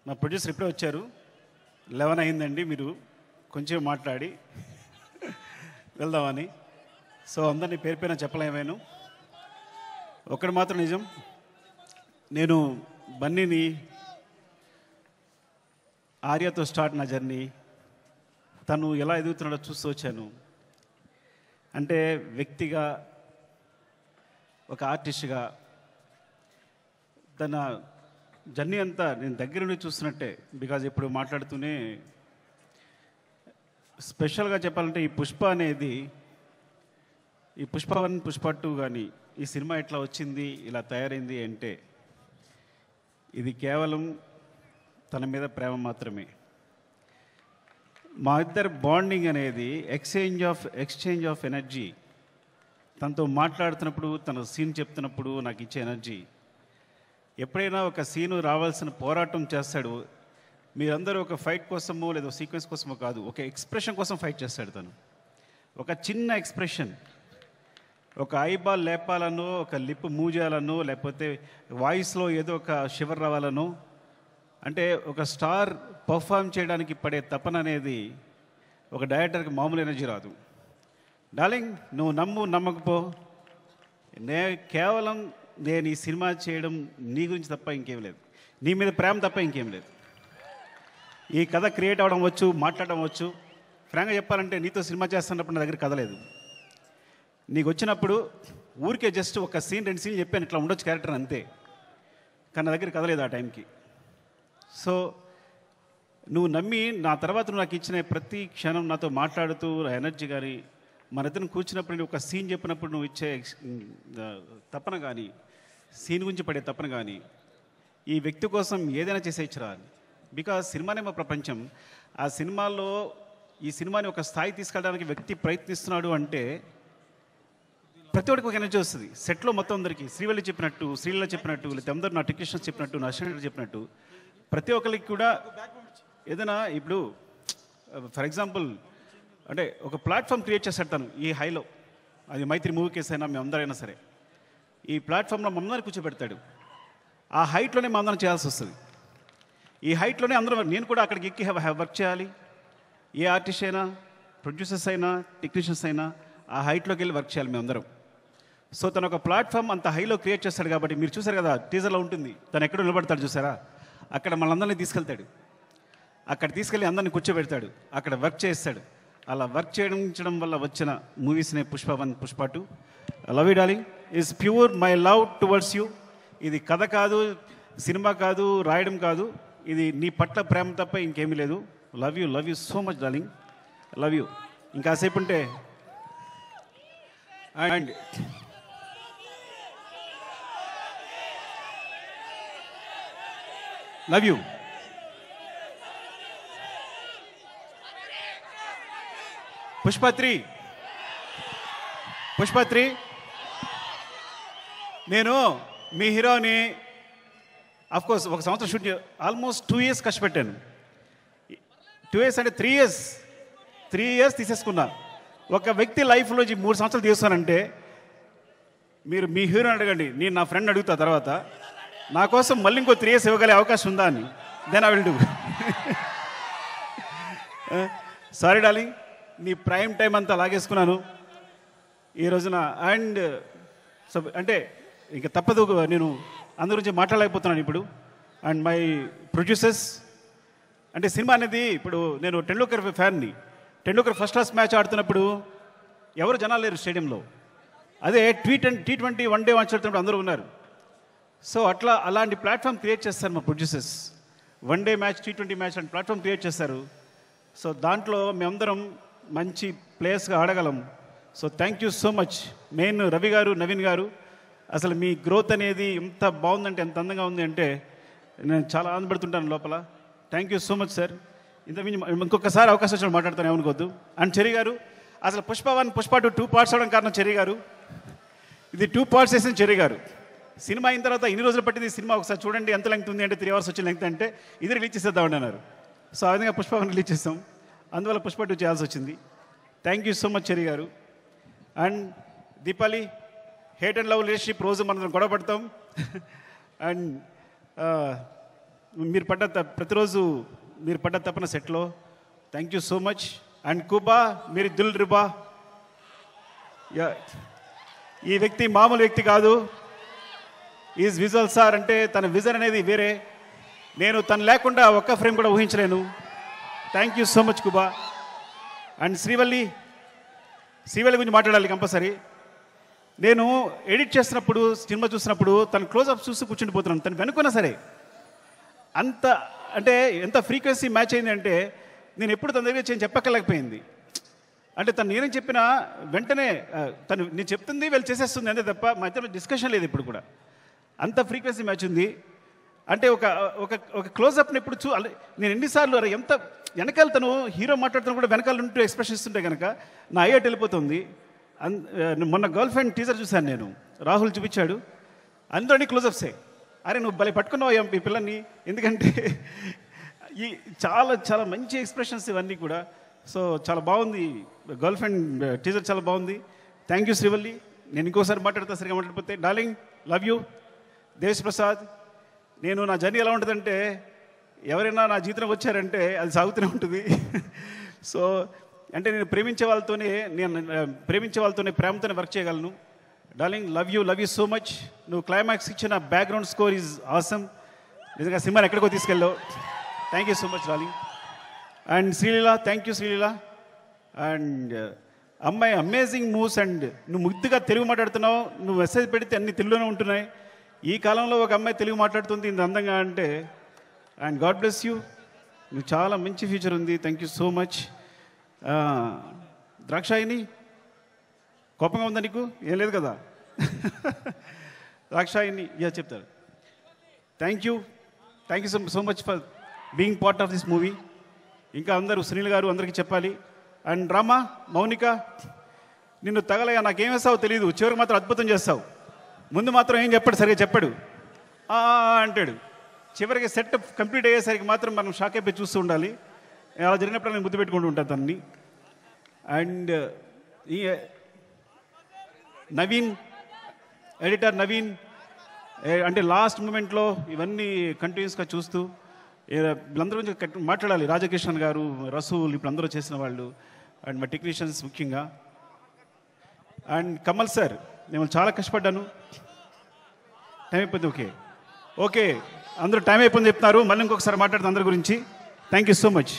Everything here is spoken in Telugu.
మా ప్రొడ్యూసర్ ఇప్పుడే వచ్చారు. 11 అయిందండి. మీరు కొంచెం మాట్లాడి వెళ్దామని. సో అందరినీ పేరు పేరున చెప్పలేమేను. ఒకటి మాత్రం నిజం, నేను బన్నీని ఆర్యతో స్టార్ట్ నా జర్నీ. తను ఎలా ఎదుగుతున్నాడో చూస్తూ వచ్చాను. అంటే వ్యక్తిగా, ఒక ఆర్టిస్ట్గా తన జర్నీ అంతా నేను దగ్గర నుండి చూస్తున్నట్టే. బికాజ్ ఇప్పుడు మాట్లాడుతూనే స్పెషల్గా చెప్పాలంటే ఈ పుష్ప అనేది, ఈ పుష్ప 1 పుష్ప 2 కానీ ఈ సినిమా ఎట్లా వచ్చింది, ఇలా తయారైంది అంటే ఇది కేవలం తన మీద ప్రేమ మాత్రమే. మా ఇద్దరు బాండింగ్ అనేది ఎక్స్చేంజ్ ఆఫ్ ఎనర్జీ. తనతో మాట్లాడుతున్నప్పుడు, తన సీన్ చెప్తున్నప్పుడు నాకు ఇచ్చే ఎనర్జీ. ఎప్పుడైనా ఒక సీను రావాల్సిన పోరాటం చేస్తాడు. మీరందరూ ఒక ఫైట్ కోసమో లేదా సీక్వెన్స్ కోసమో కాదు, ఒక ఎక్స్ప్రెషన్ కోసం ఫైట్ చేస్తాడు తను. ఒక చిన్న ఎక్స్ప్రెషన్, ఒక ఐబాల్ లేపాలనో, ఒక లిప్ మూవ్ చేయాలనో, లేకపోతే వాయిస్లో ఏదో ఒక షివర్ రావాలనో, అంటే ఒక స్టార్ పర్ఫామ్ చేయడానికి పడే తపన అనేది ఒక డైరెక్టర్కి మామూలు ఎనర్జీ రాదు. డార్లింగ్, నువ్వు నమ్మకపో, కేవలం నేను ఈ సినిమా చేయడం నీ గురించి తప్ప ఇంకేం లేదు, నీ మీద ప్రేమ తప్ప ఇంకేం లేదు. ఈ కథ క్రియేట్ అవ్వడం వచ్చు, మాట్లాడడం వచ్చు. ఫ్రాంక్గా చెప్పాలంటే నీతో సినిమా చేస్తున్నప్పుడు నా దగ్గర కథ లేదు. నీకు వచ్చినప్పుడు ఊరికే జస్ట్ ఒక సీన్ 2 సీన్లు చెప్పాను, ఇట్లా ఉండొచ్చు క్యారెక్టర్ అంతే. కానీ నా దగ్గర కథ లేదు ఆ టైంకి. సో నువ్వు నమ్మి నా తర్వాత నువ్వు నాకు ఇచ్చిన ప్రతి క్షణం నాతో మాట్లాడుతూ ఎనర్జీ కానీ, మన ఇద్దరిని కూర్చున్నప్పుడు నేను ఒక సీన్ చెప్పినప్పుడు నువ్వు ఇచ్చే తపన కానీ, సీన్ గురించి పడే తపన కానీ, ఈ వ్యక్తి కోసం ఏదైనా చేసేయచ్చురా. బికాజ్ సినిమానే మా ప్రపంచం. ఆ సినిమాలో ఈ సినిమాని ఒక స్థాయి తీసుకెళ్ళడానికి వ్యక్తి ప్రయత్నిస్తున్నాడు అంటే ప్రతి ఒక్కరికి ఒక ఎనర్జీ వస్తుంది. సెట్లో మొత్తం అందరికీ శ్రీవల్లి చెప్పినట్టు, శ్రీలీల చెప్పినట్టు, లేకపోతే అందరూ నా టెక్నీషియన్స్ చెప్పినట్టు, నా అసిస్టెంట్ చెప్పినట్టు ప్రతి ఒక్కరికి కూడా ఏదైనా ఇప్పుడు ఫర్ ఎగ్జాంపుల్ అంటే ఒక ప్లాట్ఫామ్ క్రియేట్ చేస్తాడు తను ఈ హైలో. అది మైత్రి మూవీ కేసు అయినా మేమందరైనా సరే ఈ ప్లాట్ఫామ్లో మమ్మల్ని కూర్చోబెడతాడు. ఆ హైట్లోనే మా అందరం చేయాల్సి వస్తుంది. ఈ హైట్లోనే అందరూ, నేను కూడా అక్కడికి ఎక్కి వర్క్ చేయాలి. ఏ ఆర్టిస్ట్ అయినా, ప్రొడ్యూసర్స్ అయినా, టెక్నీషియన్స్ అయినా ఆ హైట్లోకి వెళ్ళి వర్క్ చేయాలి మేమందరం. సో తను ఒక ప్లాట్ఫామ్ అంత హైలో క్రియేట్ చేస్తాడు కాబట్టి మీరు చూసారు కదా టీజర్లో ఉంటుంది, తను ఎక్కడ నిలబడతాడు చూసారా, అక్కడ మనందరినీ తీసుకెళ్తాడు. అక్కడ తీసుకెళ్ళి అందరినీ కూర్చోబెడతాడు, అక్కడ వర్క్ చేస్తాడు. అలా వర్క్ చేయడం వల్ల వచ్చిన మూవీస్నే Pushpa 1 Pushpa 2. Love you darling is pure my love towards you. ఇది కథ కాదు, సినిమా కాదు, రాయడం కాదు, ఇది నీ పట్ల ప్రేమ తప్ప ఇంకేమీ లేదు. Love you so much darling, love you. ఇంకాసేపు ఉంటే అండ్ లవ్ యూ. పుష్ప 3 నేను మీ హీరోని అఫ్కోర్స్ ఒక సంవత్సరం షూట్ ఆల్మోస్ట్ 2 years కష్టపెట్టాను. 2 years అంటే 3 years తీసేసుకున్నా. ఒక వ్యక్తి లైఫ్లో 3 సంవత్సరాలు తీస్తానంటే మీరు మీ హీరోని అడగండి, నేను నా ఫ్రెండ్ అడుగుతా తర్వాత నా కోసం మళ్ళీ ఇంకో 3 years ఇవ్వగలే అవకాశం ఉందా అని. Then I will do. Sorry darling, నీ ప్రైమ్ టైం అంతా లాగేసుకున్నాను ఈ రోజున. అండ్ సో అంటే ఇంకా తప్పదు, నేను అందరి గురించి మాట్లాడలేకపోతున్నాను ఇప్పుడు. అండ్ మై ప్రొడ్యూసర్స్, అంటే సినిమా అనేది ఇప్పుడు నేను టెండూల్కర్ ఫ్యాన్ని. టెండూల్కర్ ఫస్ట్ క్లాస్ మ్యాచ్ ఆడుతున్నప్పుడు ఎవరు జనాలు లేరు స్టేడియంలో. అదే T20 1 డే మ్యాచ్ ఆడుతున్నప్పుడు అందరూ ఉన్నారు. సో అలాంటి ప్లాట్ఫామ్ క్రియేట్ చేస్తారు మా producers. 1 day match, T20 match లాంటి ప్లాట్ఫామ్ క్రియేట్ చేస్తారు. సో దాంట్లో మేమందరం మంచి ప్లేయర్స్గా ఆడగలం. So thank you so much. Main Ravi garu, Naveen గారు, అసలు మీ గ్రోత్ అనేది ఎంత బాగుందంటే, ఎంత అందంగా ఉంది అంటే నేను చాలా ఆనందపడుతుంటాను లోపల. Thank you so much sir. ఇంకొకసారి అవకాశం వచ్చిన మాట్లాడతాను, ఏమనుకోవద్దు. అండ్ చెర్రీ గారు, అసలు పుష్ప 1 పుష్ప 2 పార్ట్స్ అవడం కారణం చెర్రీ గారు. ఇది 2 parts వేసిన చెర్రీ గారు. సినిమా అయిన తర్వాత ఇన్ని రోజులు పట్టింది సినిమా, ఒకసారి చూడండి ఎంత లెంగ్త్ ఉంది అంటే 3 hours వచ్చిన లెంగ్త్ అంటే ఇది రిలీజ్ చేసేద్దామండి అన్నారు. సో ఆ విధంగా పుష్ప 1 రిలీజ్ చేస్తాం, అందువల్ల పుష్ప 2 చేయాల్సి వచ్చింది. Thank you so much Cherry garu. And Deepali, hate and love relationship రోజు మనం గొడవ పడతాం. అండ్ ప్రతిరోజు మీరు పడ్డ తప్పన సెట్లో thank you so much. And కుబా మీరు దిల్ రిబా, ఈ వ్యక్తి మామూలు వ్యక్తి కాదు. ఈజ్ విజువల్ సార్ అంటే తన విజన్ అనేది వేరే. నేను తను లేకుండా ఒక్క ఫ్రేమ్ కూడా ఊహించలేను. Thank you so much Kuba. And Srivalli గురించి మాట్లాడాలి కంపల్సరీ. నేను ఎడిట్ చేస్తున్నప్పుడు సినిమా చూసినప్పుడు తన క్లోజ్అప్ చూసి కూర్చుండిపోతున్నాను. తను వెనుకున్నా సరే అంత అంటే ఎంత ఫ్రీక్వెన్సీ మ్యాచ్ అయింది అంటే నేను ఎప్పుడు తన దగ్గర చెప్పక్కర్లేకపోయింది. అంటే తను నేనేం చెప్పినా వెంటనే తను నేను చెప్తుంది వీళ్ళు చేసేస్తుంది అంతే తప్ప మా ఇద్దరు డిస్కషన్ లేదు ఇప్పుడు కూడా. అంత ఫ్రీక్వెన్సీ మ్యాచ్ ఉంది. అంటే ఒక క్లోజ్అప్ని ఎప్పుడు నేను ఎన్నిసార్లు ఎంత వెనకాల తను హీరో మాట్లాడుతున్నా కూడా వెనకాల ఉంటూ ఎక్స్ప్రెషన్ ఇస్తుంటే కనుక నా అయ్యేట్ వెళ్ళిపోతుంది. మొన్న గర్ల్ ఫ్రెండ్ టీజర్ చూశాను నేను, రాహుల్ చూపించాడు, అందరినీ క్లోజప్సే. అరే నువ్వు భలే పట్టుకున్నావు ఈ పిల్లల్ని, ఎందుకంటే ఈ చాలా చాలా మంచి ఎక్స్ప్రెషన్స్ ఇవన్నీ కూడా. సో చాలా బాగుంది గర్ల్ ఫ్రెండ్ టీజర్, చాలా బాగుంది. Thank you Srivalli. నేను ఇంకోసారి మాట్లాడతా సరిగా మాట్లాడిపోతే. Darling love you. Desh Prasad, నేను నా జర్నీ ఎలా ఉంటుందంటే ఎవరైనా నా జీవితంలోకి వచ్చారంటే అది సాగుతూనే ఉంటుంది. సో అంటే నేను ప్రేమించే వాళ్ళతోనే ప్రేమతోనే వర్క్ చేయగలను. Darling love you so much. నువ్వు క్లైమాక్స్ ఇచ్చిన బ్యాక్గ్రౌండ్ స్కోర్ ఈజ్ ఆసమ్. నిజంగా సినిమాని ఎక్కడికో తీసుకెళ్ళావు. Thank you so much darling. And Sreeleela, thank you Sreeleela. And అమ్మాయి అమేజింగ్ మూవ్స్. అండ్ నువ్వు ముద్దుగా తెలుగు మాట్లాడుతున్నావు. నువ్వు మెసేజ్ పెడితే అన్ని తెలుగులోనే ఉంటున్నాయి. ఈ కాలంలో ఒక అమ్మాయి తెలుగు మాట్లాడుతుంది ఇంత అందంగా అంటే. And god bless you. నువ్వు చాలా మంచి ఫ్యూచర్ ఉంది. Thank you so much. Drakshayani కోపంగా ఉందా నీకు? ఏం లేదు కదా. ద్రాక్షాయిని చెప్తారు. Thank you so much for being part of this movie. ఇంకా అందరూ సునీల్ గారు అందరికీ చెప్పాలి. అండ్ రామా, మౌనిక, నిన్ను తగలగా నాకేం వేస్తావో తెలియదు, చివరికి మాత్రం అద్భుతం చేస్తావు. ముందు మాత్రం ఏం చెప్పాడు, సరిగా చెప్పాడు అంటాడు. చివరికి సెట్ కంప్లీట్ అయ్యేసరికి మాత్రం మనం షాక్ అయిపోయి చూస్తూ ఉండాలి. అలా జరిగినప్పుడు నేను ముద్దు పెట్టుకుంటూ ఉంటాను తనని. అండ్ ఈ నవీన్, ఎడిటర్ నవీన్, అంటే లాస్ట్ మూమెంట్లో ఇవన్నీ కంటిన్యూస్గా చూస్తూ వీళ్ళందరూ గురించి మాట్లాడాలి. రాజకిషన్ గారు, రసూల్, ఇప్పుడు అందరూ చేసిన వాళ్ళు, అండ్ మా టెక్నీషియన్స్ ముఖ్యంగా. అండ్ కమల్ సార్, నేను చాలా కష్టపడ్డాను. టైం అయిపోయింది. ఓకే అందరూ టైం అయిపోయింది చెప్తున్నారు. మళ్ళీ ఇంకొకసారి మాట్లాడుతాను అందరి గురించి. Thank you so much.